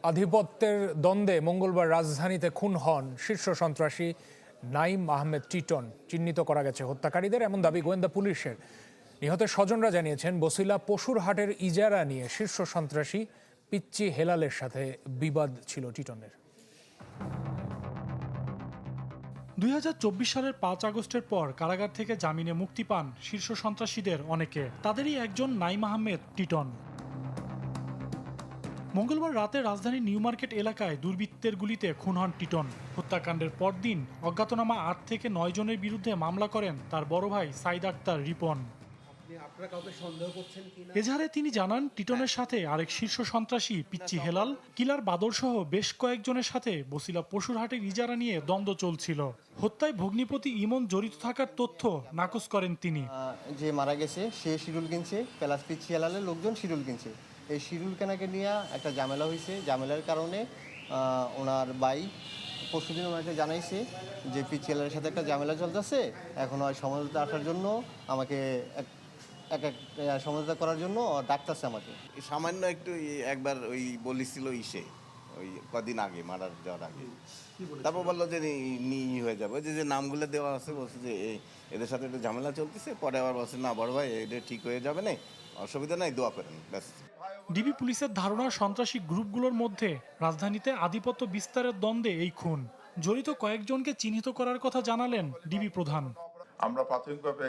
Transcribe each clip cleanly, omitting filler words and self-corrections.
আধিপত্যের দ্বন্দ্বে মঙ্গলবার রাজধানীতে খুন হন শীর্ষ সন্ত্রাসী নাঈম আহমেদ টিটন। চিহ্নিত করা গেছে হত্যাকারীদের, এমন দাবি গোয়েন্দা পুলিশের। নিহতের স্বজনরা জানিয়েছেন, বছিলা পশুর হাটের ইজারা নিয়ে শীর্ষ সন্ত্রাসী পিচ্চি হেলালের সাথে বিবাদ ছিল টিটনের। 2024 সালের 5 আগস্টের পর কারাগার থেকে জামিনে মুক্তি পান শীর্ষ সন্ত্রাসীদের অনেকে। তাদেরই একজন নাঈম আহমেদ টিটন। মঙ্গলবার রাতে রাজধানীর নিউ মার্কেট এলাকায় দুর্বৃত্তের গুলিতে খুন হন টিটন। হত্যাকাণ্ডের পরদিন অজ্ঞাতনামা 8 থেকে 9 জনের বিরুদ্ধে মামলা করেন তার বড় ভাই সাইদ আক্তার রিপন। এজাহারে তিনি জানান, টিটনের সাথে আরেক শীর্ষ সন্ত্রাসী পিচ্চি হেলাল, কিলার বাদর সহ বেশ কয়েকজনের সাথে বছিলা পশুর হাটের ইজারা নিয়ে দ্বন্দ্ব চলছিল। হত্যায় ভগ্নিপতি ইমন জড়িত থাকার তথ্য নাকচ করেন তিনি। যে মারা গেছে সে শিরুল কিনছে, প্লাস পিচ্চি হেলালের লোকজন শিরুল কিনছে। এই শিরুল কেনাকে নিয়ে একটা ঝামেলা হয়েছে। ঝামেলার কারণে ওনার ভাই পরশুদিন ওনাকে জানাইছে যে পিচ্চি হেলালের সাথে একটা ঝামেলা চলতেছে, এখন ওই সমঝোতা আসার জন্য আমাকে এক সমঝোতা করার জন্য ডাকতেছে আমাকে। সামান্য একটু একবার ওই বলেছিল ওই কদিন আগে মারার যাওয়ার আগে, তারপর বললো যে হয়ে যাবে, যে নামগুলো দেওয়া আছে, বলছে যে এদের সাথে একটু ঝামেলা চলতেছে। পরে আবার বলছে না বড় ভাই, এটা ঠিক হয়ে যাবে না, অসুবিধা নাই, দোয়া করেন, ব্যাস। ডিবি পুলিশের ধারণা, সন্ত্রাসী গ্রুপগুলোর মধ্যে রাজধানীতে আধিপত্য বিস্তারের দ্বন্দ্বে এই খুন। জড়িত কয়েকজনকে চিহ্নিত করার কথা জানালেন ডিবি প্রধান। আমরা প্রাথমিকভাবে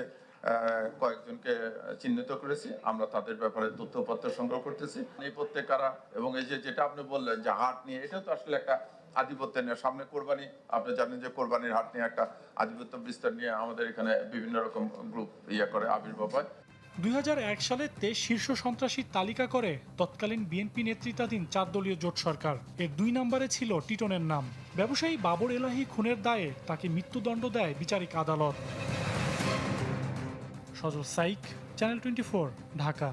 কয়েকজনকে চিহ্নিত করেছি। আমরা তাদের ব্যাপারে তথ্যপত্র সংগ্রহ করতেছি। এই প্রত্যেকারা এবং এই যেটা আপনি বললেন যে হাট নিয়ে, এটা তো আসলে একটা আধিপত্য নিয়ে, সামনে কোরবানি, আপনি জানেন যে কোরবানির হাট নিয়ে একটা আধিপত্য বিস্তার নিয়ে আমাদের এখানে বিভিন্ন রকম গ্রুপ করে আবির্ভাব হয়। 2001 সালে 23 শীর্ষ সন্ত্রাসীর তালিকা করে তৎকালীন বিএনপি নেতৃত্বাধীন 4 দলীয় জোট সরকার। এর 2 নম্বরে ছিল টিটনের নাম। ব্যবসায়ী বাবর এলাহী খুনের দায়ে তাকে মৃত্যুদণ্ড দেয় বিচারিক আদালত। সজল সাইক, চ্যানেল 24, ঢাকা।